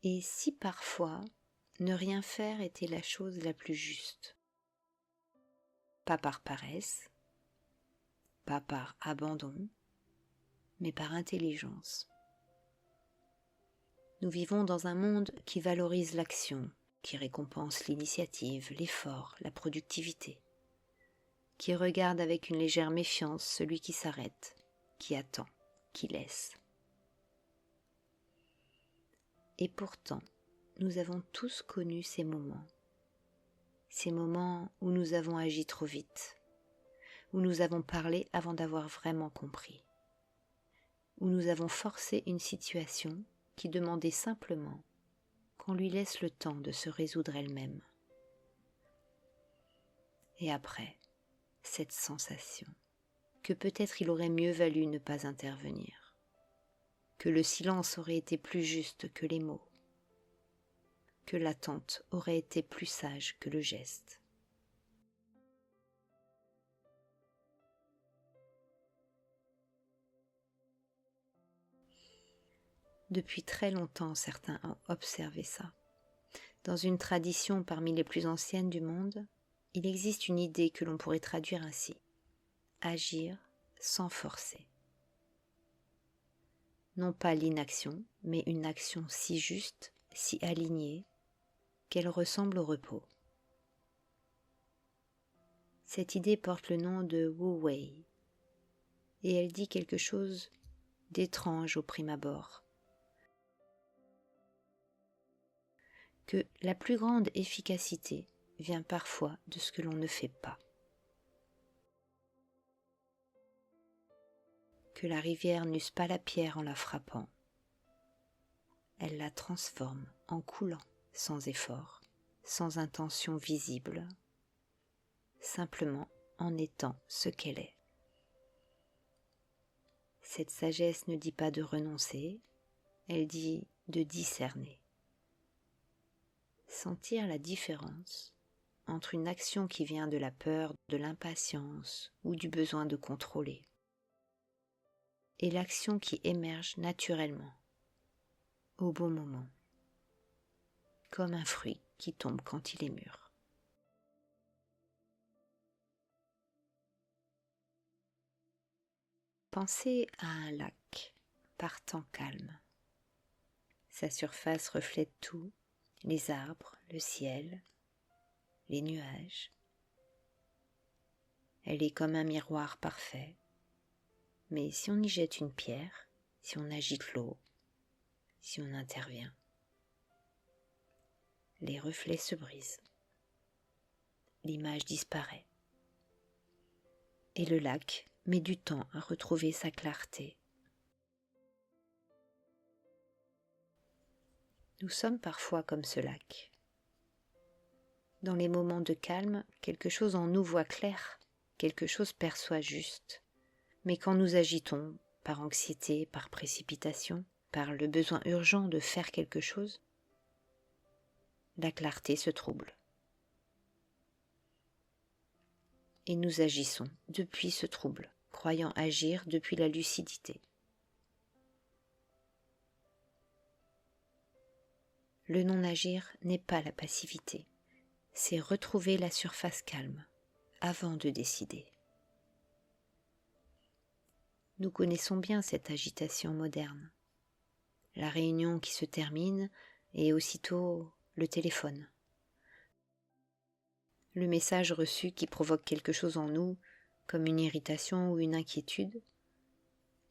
Et si parfois, ne rien faire était la chose la plus juste? Pas par paresse, pas par abandon, mais par intelligence. Nous vivons dans un monde qui valorise l'action, qui récompense l'initiative, l'effort, la productivité, qui regarde avec une légère méfiance celui qui s'arrête, qui attend, qui laisse. Et pourtant, nous avons tous connu ces moments où nous avons agi trop vite, où nous avons parlé avant d'avoir vraiment compris, où nous avons forcé une situation qui demandait simplement qu'on lui laisse le temps de se résoudre elle-même. Et après, cette sensation que peut-être il aurait mieux valu ne pas intervenir, que le silence aurait été plus juste que les mots, que l'attente aurait été plus sage que le geste. Depuis très longtemps, certains ont observé ça. Dans une tradition parmi les plus anciennes du monde, il existe une idée que l'on pourrait traduire ainsi: agir sans forcer. Non pas l'inaction, mais une action si juste, si alignée, qu'elle ressemble au repos. Cette idée porte le nom de Wu Wei, et elle dit quelque chose d'étrange au prime abord. Que la plus grande efficacité vient parfois de ce que l'on ne fait pas. Que la rivière n'use pas la pierre en la frappant. Elle la transforme en coulant, sans effort, sans intention visible, simplement en étant ce qu'elle est. Cette sagesse ne dit pas de renoncer, elle dit de discerner. Sentir la différence entre une action qui vient de la peur, de l'impatience ou du besoin de contrôler, et l'action qui émerge naturellement, au bon moment, comme un fruit qui tombe quand il est mûr. Pensez à un lac partant calme. Sa surface reflète tout, les arbres, le ciel, les nuages. Elle est comme un miroir parfait, mais si on y jette une pierre, si on agite l'eau, si on intervient, les reflets se brisent, l'image disparaît, et le lac met du temps à retrouver sa clarté. Nous sommes parfois comme ce lac. Dans les moments de calme, quelque chose en nous voit clair, quelque chose perçoit juste. Mais quand nous agitons, par anxiété, par précipitation, par le besoin urgent de faire quelque chose, la clarté se trouble. Et nous agissons depuis ce trouble, croyant agir depuis la lucidité. Le non-agir n'est pas la passivité, c'est retrouver la surface calme avant de décider. Nous connaissons bien cette agitation moderne. La réunion qui se termine et aussitôt le téléphone. Le message reçu qui provoque quelque chose en nous, comme une irritation ou une inquiétude,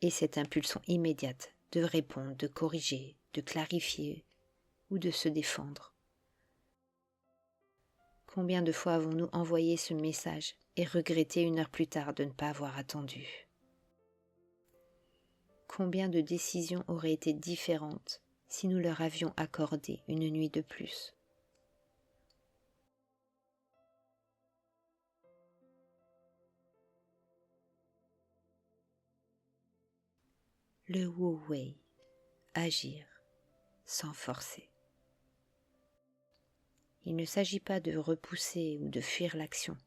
et cette impulsion immédiate de répondre, de corriger, de clarifier ou de se défendre. Combien de fois avons-nous envoyé ce message et regretté 1 heure plus tard de ne pas avoir attendu? Combien de décisions auraient été différentes si nous leur avions accordé une nuit de plus? Le Wu Wei, agir sans forcer. Il ne s'agit pas de repousser ou de fuir l'action.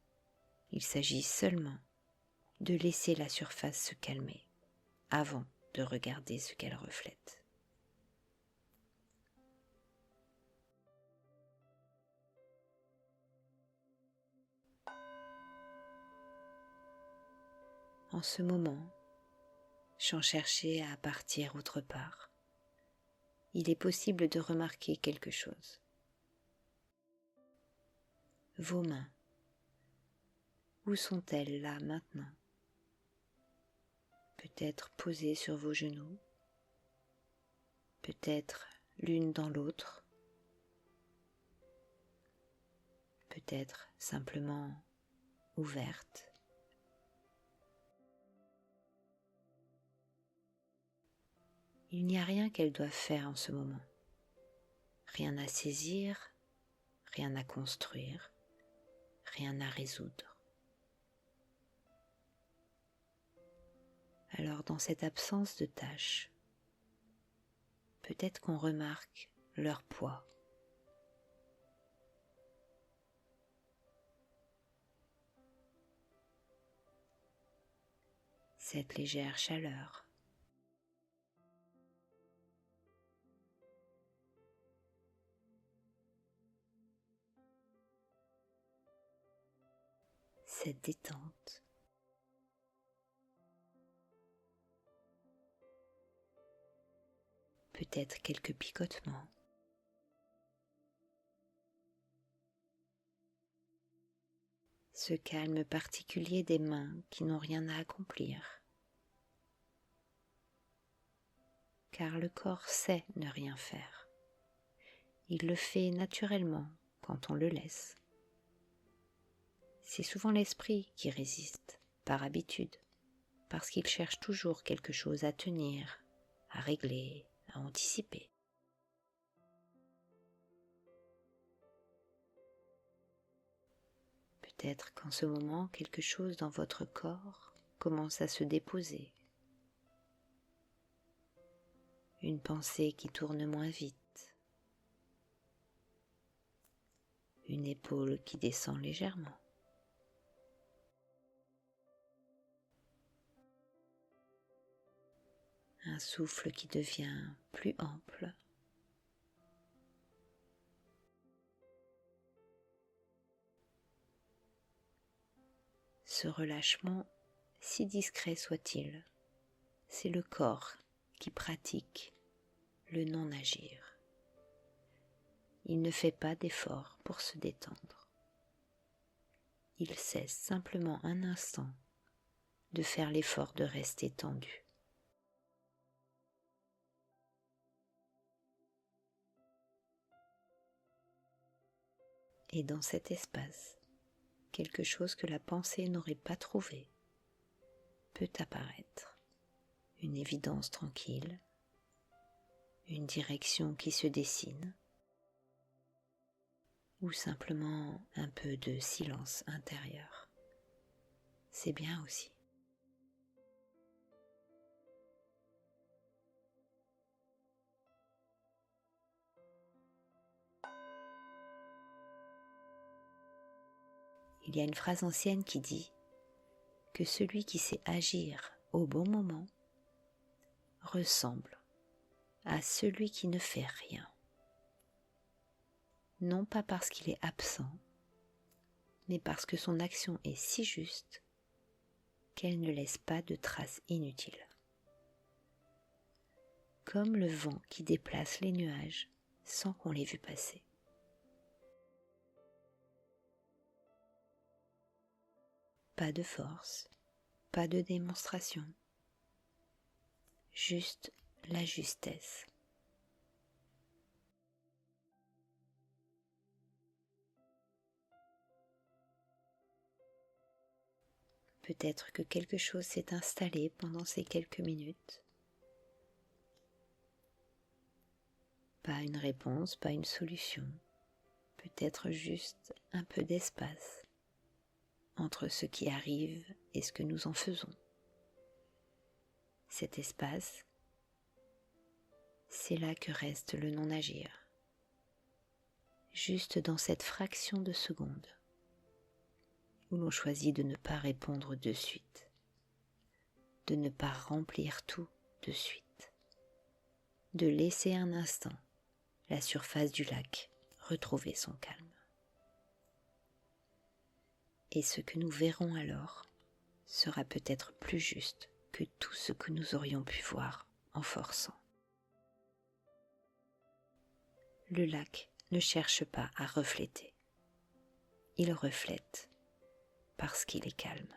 Il s'agit seulement de laisser la surface se calmer avant de regarder ce qu'elle reflète. en ce moment, sans chercher à partir autre part, il est possible de remarquer quelque chose. Vos mains, où sont-elles là maintenant? Peut-être posées sur vos genoux, peut-être l'une dans l'autre, peut-être simplement ouvertes. Il n'y a rien qu'elles doivent faire en ce moment. Rien à saisir, rien à construire, rien à résoudre. Alors dans cette absence de tâches, peut-être qu'on remarque leur poids. Cette légère chaleur. Cette détente. Peut-être quelques picotements. Ce calme particulier des mains qui n'ont rien à accomplir. Car le corps sait ne rien faire. Il le fait naturellement quand on le laisse. C'est souvent l'esprit qui résiste, par habitude, parce qu'il cherche toujours quelque chose à tenir, à régler, à anticiper. Peut-être qu'en ce moment, quelque chose dans votre corps commence à se déposer. Une pensée qui tourne moins vite. Une épaule qui descend légèrement. Un souffle qui devient plus ample. Ce relâchement, si discret soit-il, c'est le corps qui pratique le non-agir. Il ne fait pas d'effort pour se détendre. Il cesse simplement un instant de faire l'effort de rester tendu. Et dans cet espace, quelque chose que la pensée n'aurait pas trouvé peut apparaître. Une évidence tranquille, une direction qui se dessine, ou simplement un peu de silence intérieur. C'est bien aussi. Il y a une phrase ancienne qui dit que celui qui sait agir au bon moment ressemble à celui qui ne fait rien. Non pas parce qu'il est absent, mais parce que son action est si juste qu'elle ne laisse pas de traces inutiles. Comme le vent qui déplace les nuages sans qu'on les vue passer. Pas de force, pas de démonstration, juste la justesse. Peut-être que quelque chose s'est installé pendant ces quelques minutes. Pas une réponse, pas une solution, peut-être juste un peu d'espace entre ce qui arrive et ce que nous en faisons. Cet espace, c'est là que reste le non-agir, juste dans cette fraction de seconde où l'on choisit de ne pas répondre de suite, de ne pas remplir tout de suite, de laisser un instant la surface du lac retrouver son calme. Et ce que nous verrons alors, sera peut-être plus juste que tout ce que nous aurions pu voir en forçant. Le lac ne cherche pas à refléter. Il reflète parce qu'il est calme.